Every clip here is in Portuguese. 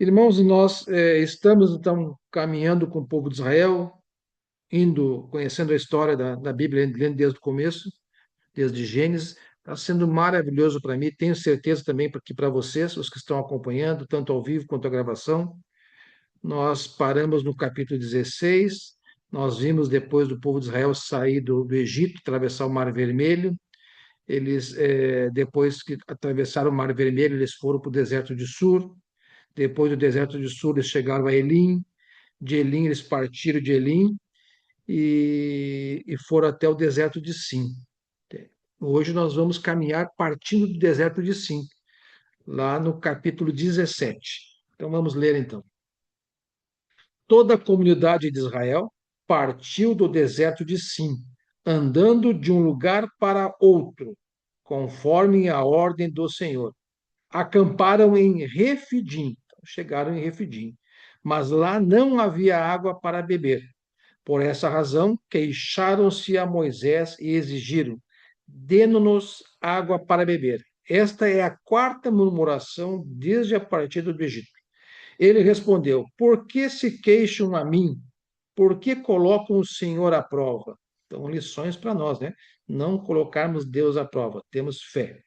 Irmãos, nós estamos então caminhando com o povo de Israel, conhecendo a história da Bíblia, lendo desde o começo, desde Gênesis. Está sendo maravilhoso para mim. Tenho certeza também que para vocês, os que estão acompanhando, tanto ao vivo quanto a gravação. Nós paramos no capítulo 16. Nós vimos depois do povo de Israel sair do Egito, atravessar o Mar Vermelho. Eles, depois que atravessaram o Mar Vermelho, eles foram para o deserto de Sur. Depois do deserto de Sur, eles chegaram a Elim. De Elim, eles partiram de Elim e foram até o deserto de Sim. Hoje nós vamos caminhar partindo do deserto de Sim, lá no capítulo 17. Então vamos ler então. Toda a comunidade de Israel partiu do deserto de Sim, andando de um lugar para outro, conforme a ordem do Senhor. Acamparam em Refidim, chegaram em Refidim, mas lá não havia água para beber. Por essa razão, queixaram-se a Moisés e exigiram: dê-nos água para beber. Esta é a quarta murmuração desde a partida do Egito. Ele respondeu: por que se queixam a mim? Por que colocam o Senhor à prova? Então, lições para nós, né? Não colocarmos Deus à prova, temos fé.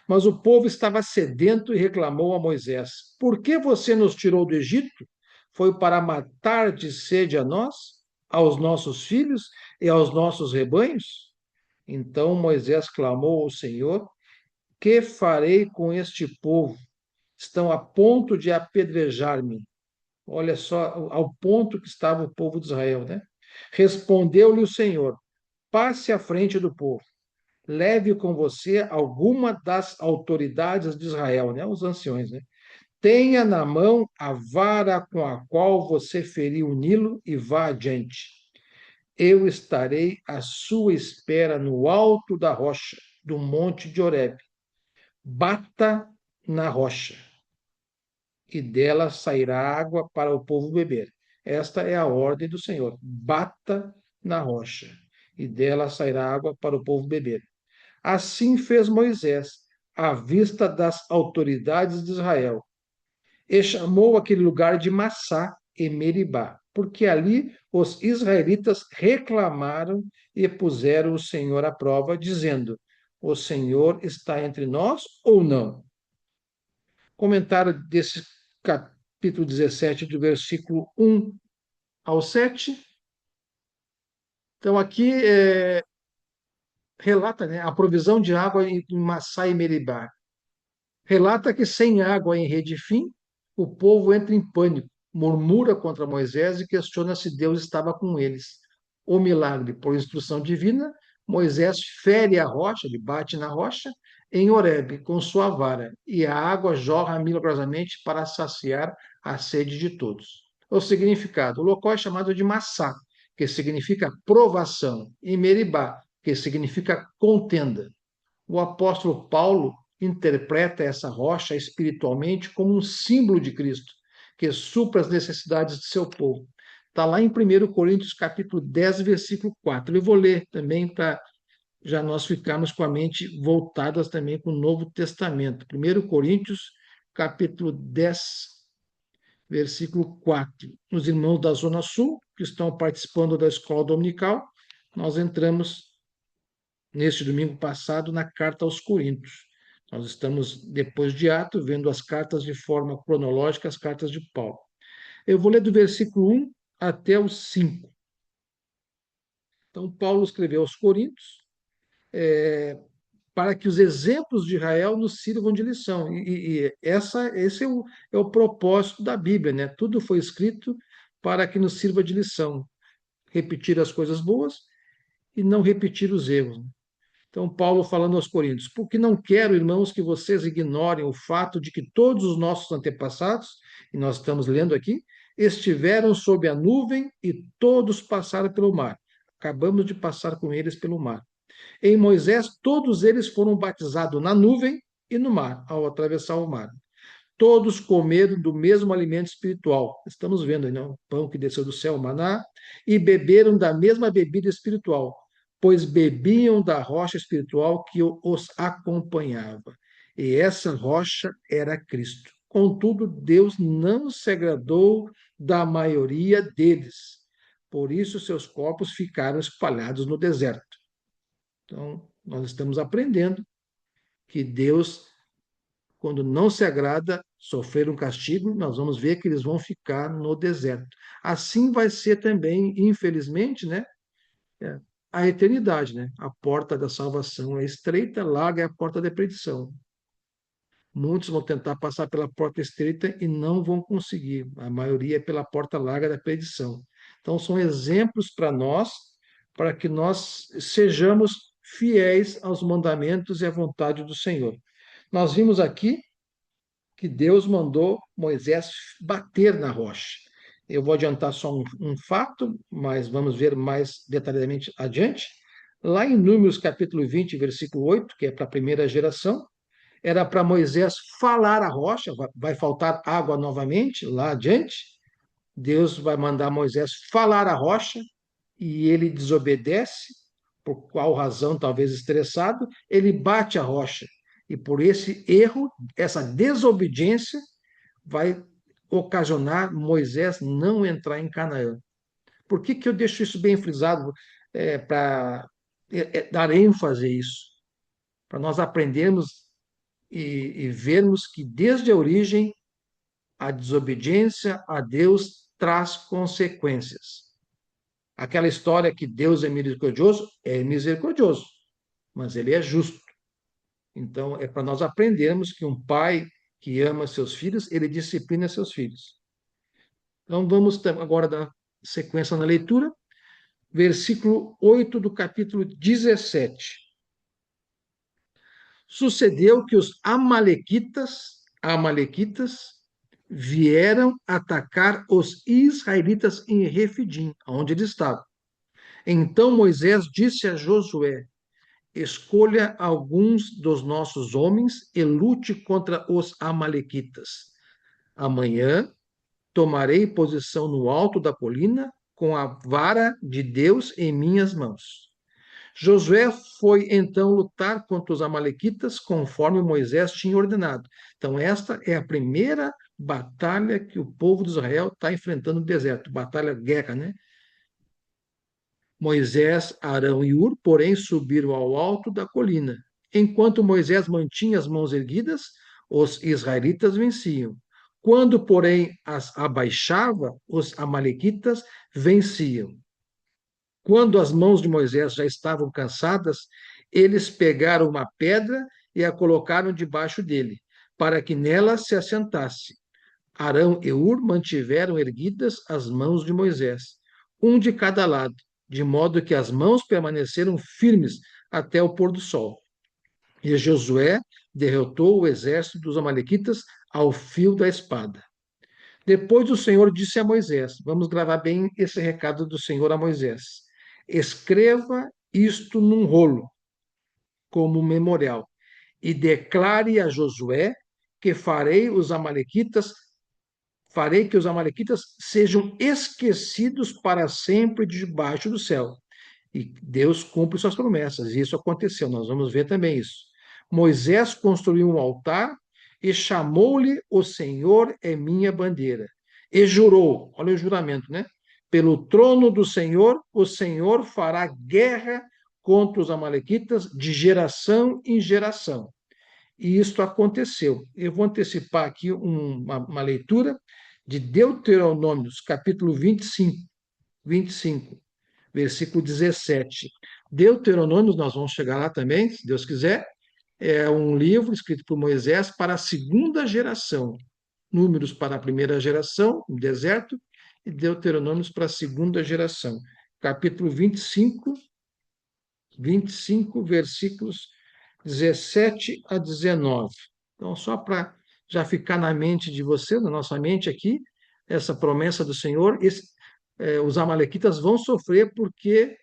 Mas o povo estava sedento e reclamou a Moisés: por que você nos tirou do Egito? Foi para matar de sede a nós, aos nossos filhos e aos nossos rebanhos? Então Moisés clamou ao Senhor: que farei com este povo? Estão a ponto de apedrejar-me. Olha só ao ponto que estava o povo de Israel, né? Respondeu-lhe o Senhor: passe à frente do povo, leve com você alguma das autoridades de Israel, né? Os anciões, né? Tenha na mão a vara com a qual você feriu o Nilo e vá adiante. Eu estarei à sua espera no alto da rocha, do monte de Horebe. Bata na rocha, e dela sairá água para o povo beber. Esta é a ordem do Senhor. Bata na rocha, e dela sairá água para o povo beber. Assim fez Moisés, à vista das autoridades de Israel, e chamou aquele lugar de Massá e Meribá, porque ali os israelitas reclamaram e puseram o Senhor à prova, dizendo: o Senhor está entre nós ou não? Comentário desse capítulo 17, do versículo 1 ao 7. Então, aqui relata, né, a provisão de água em Massá e Meribá. Relata que sem água em Redifim, o povo entra em pânico, murmura contra Moisés e questiona se Deus estava com eles. O milagre, por instrução divina, Moisés fere a rocha, ele bate na rocha, em Horebe, com sua vara, e a água jorra milagrosamente para saciar a sede de todos. O significado: o local é chamado de Massá, que significa provação, e Meribá, que significa contenda. O apóstolo Paulo interpreta essa rocha espiritualmente como um símbolo de Cristo, que supra as necessidades de seu povo. Está lá em 1 Coríntios capítulo 10, versículo 4. Eu vou ler também para já nós ficarmos com a mente voltadas também para o Novo Testamento. 1 Coríntios capítulo 10, versículo 4. Os irmãos da Zona Sul, que estão participando da escola dominical, nós entramos neste domingo passado na carta aos Coríntios. Nós estamos, depois de Atos, vendo as cartas de forma cronológica, as cartas de Paulo. Eu vou ler do versículo 1 até o 5. Então, Paulo escreveu aos Coríntios para que os exemplos de Israel nos sirvam de lição. Esse é o propósito da Bíblia, né? Tudo foi escrito para que nos sirva de lição. Repetir as coisas boas e não repetir os erros. Então, Paulo falando aos Coríntios: porque não quero, irmãos, que vocês ignorem o fato de que todos os nossos antepassados, e nós estamos lendo aqui, estiveram sob a nuvem e todos passaram pelo mar. Acabamos de passar com eles pelo mar. Em Moisés, todos eles foram batizados na nuvem e no mar, ao atravessar o mar. Todos comeram do mesmo alimento espiritual. Estamos vendo aí, não? O pão que desceu do céu, o maná, e beberam da mesma bebida espiritual, pois bebiam da rocha espiritual que os acompanhava. E essa rocha era Cristo. Contudo, Deus não se agradou da maioria deles. Por isso, seus corpos ficaram espalhados no deserto. Então, nós estamos aprendendo que Deus, quando não se agrada, sofrer um castigo, nós vamos ver que eles vão ficar no deserto. Assim vai ser também, infelizmente, né? É, a eternidade, né? A porta da salvação é estreita, larga é a porta da perdição. Muitos vão tentar passar pela porta estreita e não vão conseguir. A maioria é pela porta larga da perdição. Então, são exemplos para nós, para que nós sejamos fiéis aos mandamentos e à vontade do Senhor. Nós vimos aqui que Deus mandou Moisés bater na rocha. Eu vou adiantar só um fato, mas vamos ver mais detalhadamente adiante. Lá em Números capítulo 20, versículo 8, que é para a primeira geração, era para Moisés falar à rocha, vai faltar água novamente lá adiante. Deus vai mandar Moisés falar à rocha e ele desobedece, por qual razão, talvez estressado, ele bate a rocha. E por esse erro, essa desobediência, vai ocasionar Moisés não entrar em Canaã. Por que, que eu deixo isso bem frisado para dar ênfase a isso? Para nós aprendermos e vermos que desde a origem a desobediência a Deus traz consequências. Aquela história que Deus é misericordioso, mas ele é justo. Então, é para nós aprendermos que um pai que ama seus filhos, ele disciplina seus filhos. Então, vamos agora dar sequência na leitura. Versículo 8 do capítulo 17. Sucedeu que os amalequitas vieram atacar os israelitas em Refidim, onde eles estavam. Então Moisés disse a Josué: escolha alguns dos nossos homens e lute contra os amalequitas. Amanhã tomarei posição no alto da colina com a vara de Deus em minhas mãos. Josué foi então lutar contra os amalequitas conforme Moisés tinha ordenado. Então, esta é a primeira batalha que o povo de Israel está enfrentando no deserto, batalha guerra, né? Moisés, Arão e Ur, porém, subiram ao alto da colina. Enquanto Moisés mantinha as mãos erguidas, os israelitas venciam. Quando, porém, as abaixava, os amalequitas venciam. Quando as mãos de Moisés já estavam cansadas, eles pegaram uma pedra e a colocaram debaixo dele, para que nela se assentasse. Arão e Ur mantiveram erguidas as mãos de Moisés, um de cada lado, de modo que as mãos permaneceram firmes até o pôr do sol. E Josué derrotou o exército dos amalequitas ao fio da espada. Depois o Senhor disse a Moisés, vamos gravar bem esse recado do Senhor a Moisés: escreva isto num rolo, como memorial, e declare a Josué que farei que os amalequitas sejam esquecidos para sempre debaixo do céu. E Deus cumpre suas promessas, e isso aconteceu, nós vamos ver também isso. Moisés construiu um altar e chamou-lhe: o Senhor é minha bandeira. E jurou, olha o juramento, né? Pelo trono do Senhor, o Senhor fará guerra contra os amalequitas de geração em geração. E isto aconteceu. Eu vou antecipar aqui uma leitura de Deuteronômios, capítulo 25, versículo 17. Deuteronômios, nós vamos chegar lá também, se Deus quiser, é um livro escrito por Moisés para a segunda geração. Números para a primeira geração, no deserto, e Deuteronômios para a segunda geração. Capítulo 25, versículos 17 a 19. Então, só para já ficar na mente de você, na nossa mente aqui, essa promessa do Senhor, os amalequitas vão sofrer porque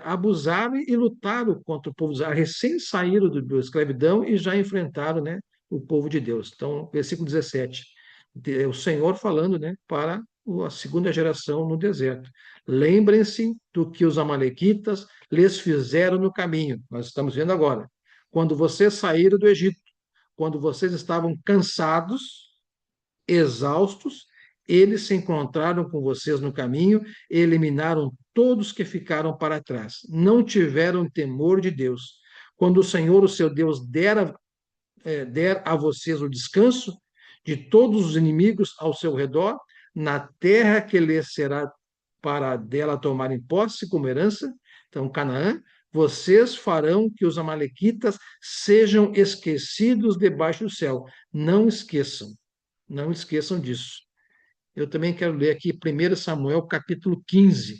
abusaram e lutaram contra o povo de Israel, recém saíram da escravidão e já enfrentaram, né, o povo de Deus. Então, versículo 17, o Senhor falando, né, para a segunda geração no deserto. Lembrem-se do que os amalequitas lhes fizeram no caminho. Nós estamos vendo agora. Quando vocês saíram do Egito, quando vocês estavam cansados, exaustos, eles se encontraram com vocês no caminho e eliminaram todos que ficaram para trás. Não tiveram temor de Deus. Quando o Senhor, o seu Deus, der a vocês o descanso de todos os inimigos ao seu redor, na terra que lhes será para dela tomarem posse como herança, então Canaã, vocês farão que os amalequitas sejam esquecidos debaixo do céu. Não esqueçam, não esqueçam disso. Eu também quero ler aqui 1 Samuel, capítulo 15.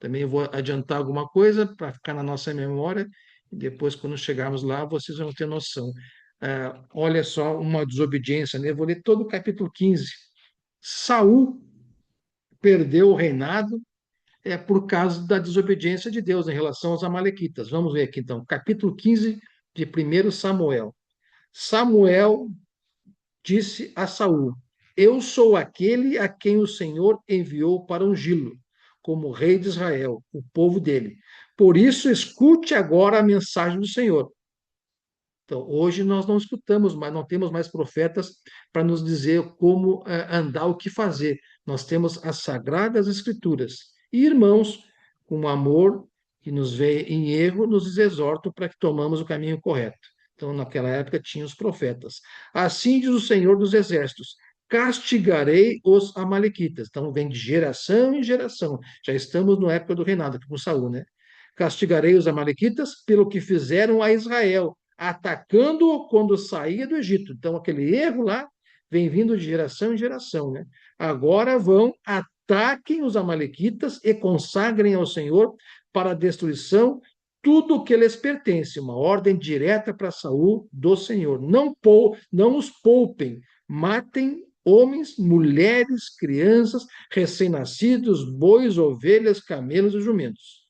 Também vou adiantar alguma coisa para ficar na nossa memória, e depois, quando chegarmos lá, vocês vão ter noção. Olha só uma desobediência, né? Eu vou ler todo o capítulo 15. Saul perdeu o reinado por causa da desobediência de Deus em relação aos amalequitas. Vamos ver aqui então, capítulo 15 de 1 Samuel. Samuel disse a Saul: Eu sou aquele a quem o Senhor enviou para ungí-lo como rei de Israel, o povo dele. Por isso, escute agora a mensagem do Senhor. Então, hoje nós não escutamos, mas não temos mais profetas para nos dizer como andar, o que fazer. Nós temos as sagradas escrituras. E irmãos, com amor que nos vê em erro, nos exortam para que tomamos o caminho correto. Então, naquela época, tinha os profetas. Assim diz o Senhor dos Exércitos: castigarei os amalequitas. Então, vem de geração em geração. Já estamos na época do reinado, aqui com Saul, né? Castigarei os amalequitas pelo que fizeram a Israel, atacando-o quando saía do Egito. Então, aquele erro lá vem vindo de geração em geração, né? Agora vão, ataquem os amalequitas e consagrem ao Senhor para a destruição tudo o que lhes pertence, uma ordem direta para Saul do Senhor. Não os poupem, matem homens, mulheres, crianças, recém-nascidos, bois, ovelhas, camelos e jumentos.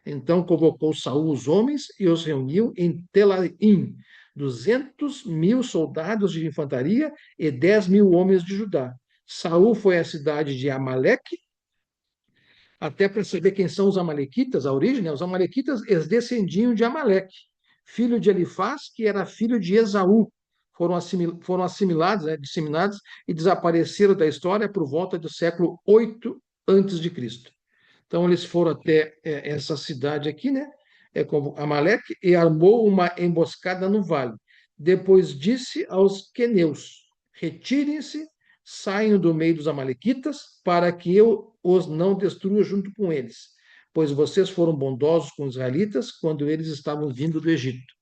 Então convocou Saul os homens e os reuniu em Telaim, 200.000 soldados de infantaria e 10.000 homens de Judá. Saul foi à cidade de Amaleque, até para saber quem são os amalequitas, a origem, né? Os amalequitas, eles descendiam de Amaleque, filho de Elifaz, que era filho de Esaú. Foram assimilados, né, disseminados e desapareceram da história por volta do século 8 antes de Cristo. Então, eles foram até essa cidade aqui, né? Como Amaleque, e armou uma emboscada no vale. Depois disse aos queneus: retirem-se, saiam do meio dos amalequitas, para que eu os não destrua junto com eles, pois vocês foram bondosos com os israelitas quando eles estavam vindo do Egito.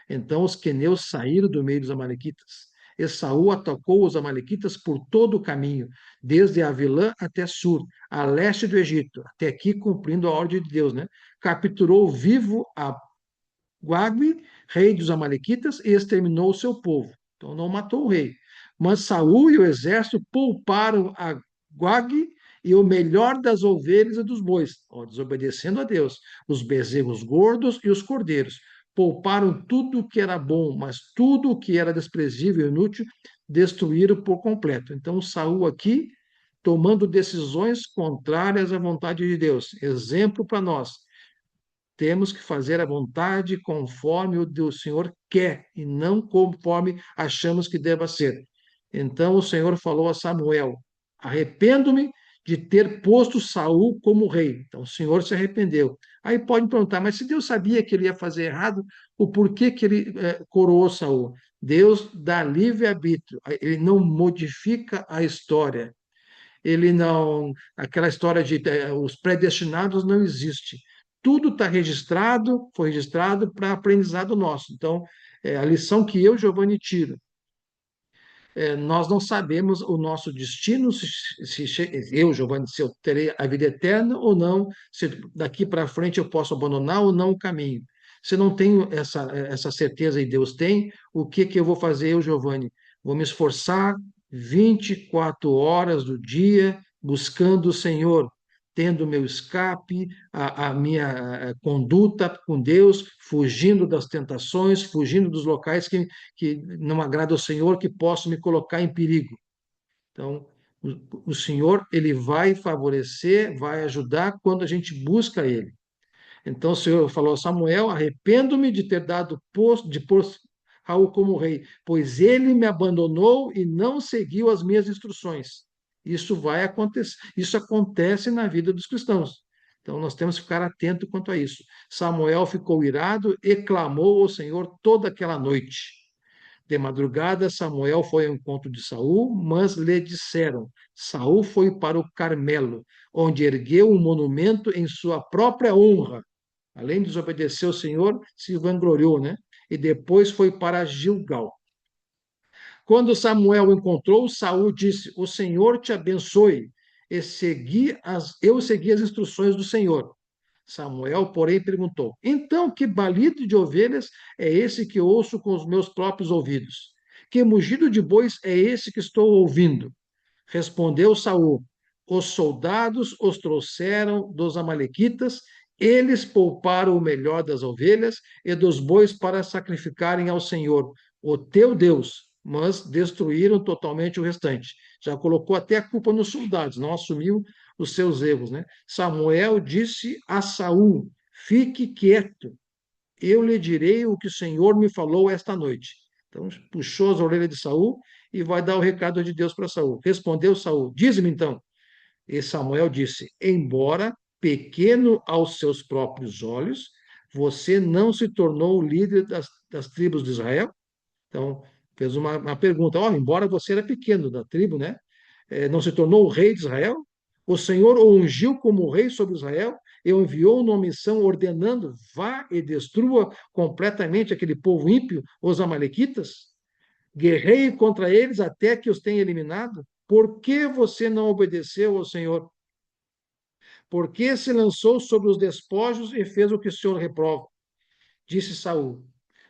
Então os queneus saíram do meio dos amalequitas. Esaú atacou os amalequitas por todo o caminho, desde Avilã até Sur, a leste do Egito, até aqui cumprindo a ordem de Deus, né? Capturou vivo a Guagui, rei dos amalequitas, e exterminou o seu povo. Então não matou o rei. Mas Saul e o exército pouparam a Guagui e o melhor das ovelhas e dos bois, desobedecendo a Deus, os bezerros gordos e os cordeiros. Pouparam tudo o que era bom, mas tudo o que era desprezível e inútil destruíram por completo. Então Saul aqui tomando decisões contrárias à vontade de Deus. Exemplo para nós. Temos que fazer a vontade conforme o do Senhor quer e não conforme achamos que deva ser. Então o Senhor falou a Samuel: arrependo-me de ter posto Saul como rei. Então o Senhor se arrependeu. Aí pode perguntar, mas se Deus sabia que ele ia fazer errado, o porquê que ele coroou Saul? Deus dá livre-arbítrio, ele não modifica a história. Ele não, aquela história de os predestinados não existe. Tudo está registrado, foi registrado para aprendizado nosso. Então, a lição que eu, Giovanni, tiro, nós não sabemos o nosso destino, eu, Giovanni, se eu terei a vida eterna ou não, se daqui para frente eu posso abandonar ou não o caminho. Se eu não tenho essa certeza e Deus tem, o que que eu vou fazer, eu, Giovanni? Vou me esforçar 24 horas do dia buscando o Senhor, tendo meu escape, a minha conduta com Deus, fugindo das tentações, fugindo dos locais que não agrada ao Senhor, que posso me colocar em perigo. Então, o Senhor, ele vai favorecer, vai ajudar quando a gente busca ele. Então o Senhor falou a Samuel: arrependo-me de ter dado Saul como rei, pois ele me abandonou e não seguiu as minhas instruções. Isso vai acontecer, isso acontece na vida dos cristãos. Então nós temos que ficar atento quanto a isso. Samuel ficou irado e clamou ao Senhor toda aquela noite. De madrugada, Samuel foi ao encontro de Saul, mas lhe disseram: Saul foi para o Carmelo, onde ergueu um monumento em sua própria honra. Além de desobedecer ao Senhor, se vangloriou, né? E depois foi para Gilgal. Quando Samuel o encontrou, Saul disse: O Senhor te abençoe. Eu segui as instruções do Senhor. Samuel, porém, perguntou: Então, que balido de ovelhas é esse que ouço com os meus próprios ouvidos? Que mugido de bois é esse que estou ouvindo? Respondeu Saul: Os soldados os trouxeram dos amalequitas, eles pouparam o melhor das ovelhas e dos bois para sacrificarem ao Senhor, o teu Deus, mas destruíram totalmente o restante. Já colocou até a culpa nos soldados, não assumiu os seus erros, né? Samuel disse a Saul: Fique quieto, eu lhe direi o que o Senhor me falou esta noite. Então, puxou as orelhas de Saul e vai dar o recado de Deus para Saul. Respondeu Saul: Diz-me então. E Samuel disse: Embora pequeno aos seus próprios olhos, você não se tornou o líder das tribos de Israel? Então, fez uma pergunta: embora você era pequeno da tribo, né? Não se tornou o rei de Israel? O Senhor o ungiu como rei sobre Israel e o enviou numa missão ordenando: vá e destrua completamente aquele povo ímpio, os amalequitas. Guerreie contra eles até que os tenha eliminado. Por que você não obedeceu ao Senhor? Por que se lançou sobre os despojos e fez o que o Senhor reprova? Disse Saul: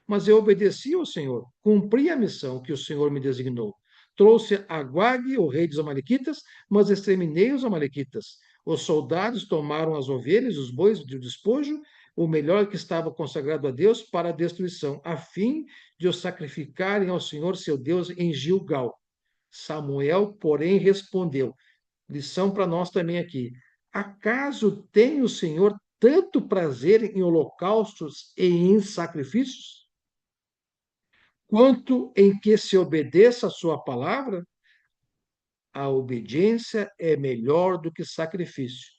Mas eu obedeci ao Senhor, cumpri a missão que o Senhor me designou. Trouxe Agag, o rei dos Amalequitas, mas exterminei os Amalequitas. Os soldados tomaram as ovelhas, os bois de despojo, o melhor que estava consagrado a Deus, para a destruição, a fim de os sacrificarem ao Senhor seu Deus em Gilgal. Samuel, porém, respondeu: lição para nós também aqui. Acaso tem o Senhor tanto prazer em holocaustos e em sacrifícios, quanto em que se obedeça a sua palavra? A obediência é melhor do que sacrifício.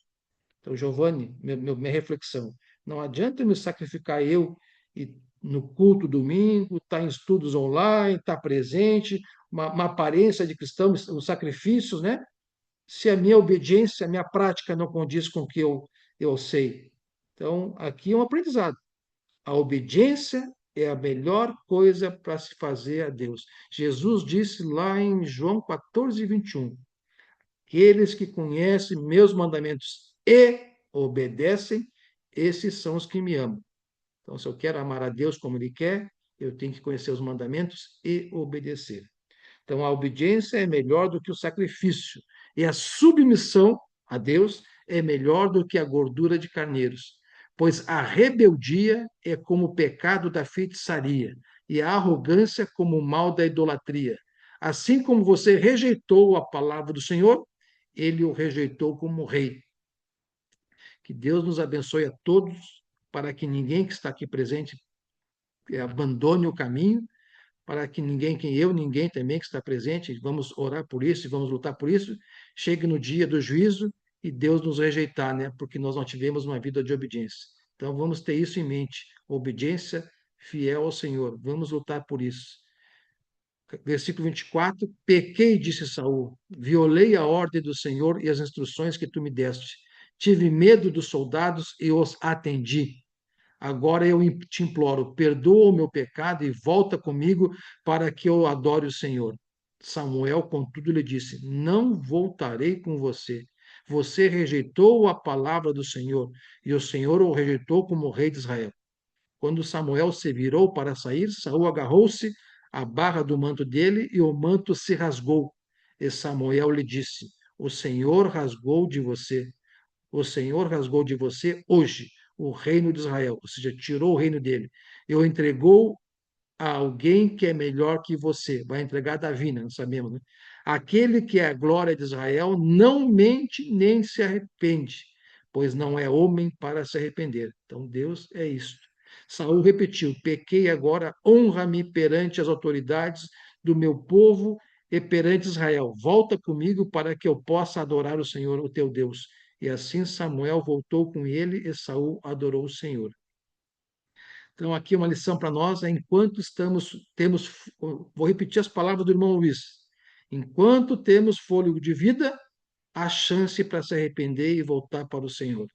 Então, Giovanni, minha reflexão, não adianta me sacrificar eu e no culto domingo, estar em estudos online, estar presente, uma aparência de cristão, os sacrifícios, né? Se a minha obediência, a minha prática não condiz com o que eu sei. Então, aqui é um aprendizado. A obediência é a melhor coisa para se fazer a Deus. Jesus disse lá em João 14, 21, aqueles que conhecem meus mandamentos e obedecem, esses são os que me amam. Então, se eu quero amar a Deus como Ele quer, eu tenho que conhecer os mandamentos e obedecer. Então, a obediência é melhor do que o sacrifício, e a submissão a Deus é melhor do que a gordura de carneiros, pois a rebeldia é como o pecado da feitiçaria, e a arrogância como o mal da idolatria. Assim como você rejeitou a palavra do Senhor, ele o rejeitou como rei. Que Deus nos abençoe a todos, para que ninguém que está aqui presente abandone o caminho, para que ninguém, que eu, ninguém também que está presente, vamos orar por isso e vamos lutar por isso, chegue no dia do juízo e Deus nos rejeitar, né? Porque nós não tivemos uma vida de obediência. Então vamos ter isso em mente, obediência fiel ao Senhor. Vamos lutar por isso. Versículo 24: Pequei, disse Saul, violei a ordem do Senhor e as instruções que tu me deste. Tive medo dos soldados e os atendi. Agora eu te imploro, perdoa o meu pecado e volta comigo para que eu adore o Senhor. Samuel, contudo, lhe disse: Não voltarei com você. Você rejeitou a palavra do Senhor, e o Senhor o rejeitou como rei de Israel. Quando Samuel se virou para sair, Saul agarrou-se à barra do manto dele e o manto se rasgou. E Samuel lhe disse: O Senhor rasgou de você. O Senhor rasgou de você hoje o reino de Israel, ou seja, tirou o reino dele. Eu entregou a alguém que é melhor que você. Vai entregar Davi, né? Não sabemos, né? Aquele que é a glória de Israel não mente nem se arrepende, pois não é homem para se arrepender. Então, Deus é isto. Saul repetiu: pequei agora, honra-me perante as autoridades do meu povo e perante Israel. Volta comigo para que eu possa adorar o Senhor, o teu Deus. E assim Samuel voltou com ele e Saul adorou o Senhor. Então, aqui uma lição para nós é enquanto vou repetir as palavras do irmão Luiz. Enquanto temos fôlego de vida, há chance para se arrepender e voltar para o Senhor.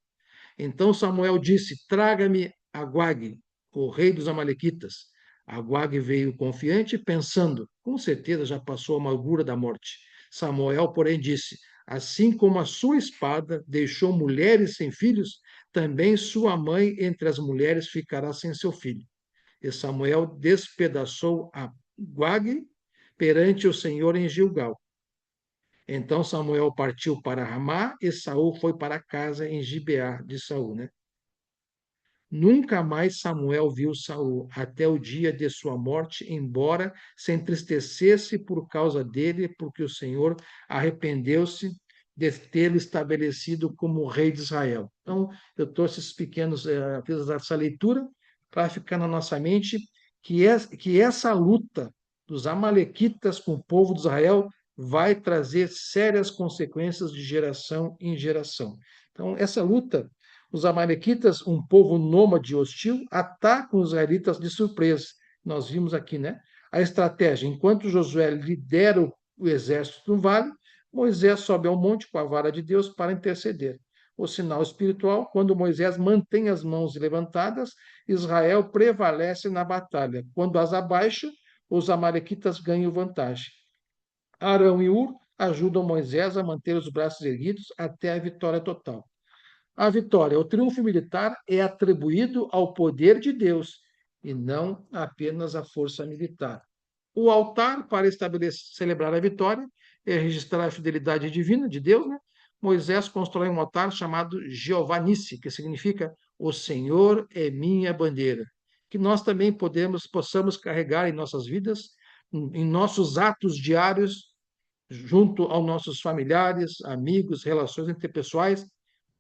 Então Samuel disse: traga-me Agag, o rei dos Amalequitas. Agag veio confiante, pensando: com certeza já passou a amargura da morte. Samuel, porém, disse: assim como a sua espada deixou mulheres sem filhos, também sua mãe entre as mulheres ficará sem seu filho. E Samuel despedaçou Agag perante o Senhor em Gilgal. Então Samuel partiu para Ramá e Saul foi para casa em Gibeá de Saul, né? Nunca mais Samuel viu Saul até o dia de sua morte, embora se entristecesse por causa dele, porque o Senhor arrependeu-se de tê-lo estabelecido como rei de Israel. Então, eu trouxe esses pequenos, fiz essa leitura para ficar na nossa mente que essa luta dos amalequitas com o povo de Israel vai trazer sérias consequências de geração em geração. Então, essa luta, os amalequitas, um povo nômade e hostil, atacam os israelitas de surpresa. Nós vimos aqui, né? A estratégia: enquanto Josué lidera o exército no vale, Moisés sobe ao monte com a vara de Deus para interceder. O sinal espiritual: quando Moisés mantém as mãos levantadas, Israel prevalece na batalha. Quando as abaixa, os amalequitas ganham vantagem. Arão e Ur ajudam Moisés a manter os braços erguidos até a vitória total. A vitória, o triunfo militar é atribuído ao poder de Deus e não apenas à força militar. O altar, para celebrar a vitória, é registrar a fidelidade divina de Deus, né? Moisés constrói um altar chamado Jeová Nissi, que significa o Senhor é minha bandeira, que nós também possamos carregar em nossas vidas, em nossos atos diários, junto aos nossos familiares, amigos, relações interpessoais.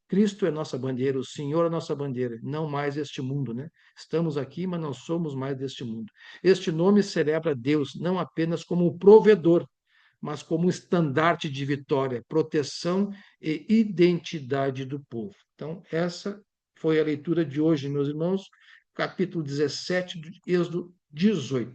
Cristo é nossa bandeira, o Senhor é nossa bandeira, não mais este mundo, né? Estamos aqui, mas não somos mais deste mundo. Este nome celebra Deus não apenas como o provedor, mas como um estandarte de vitória, proteção e identidade do povo. Então, essa foi a leitura de hoje, meus irmãos, capítulo 17 de Êxodo 18.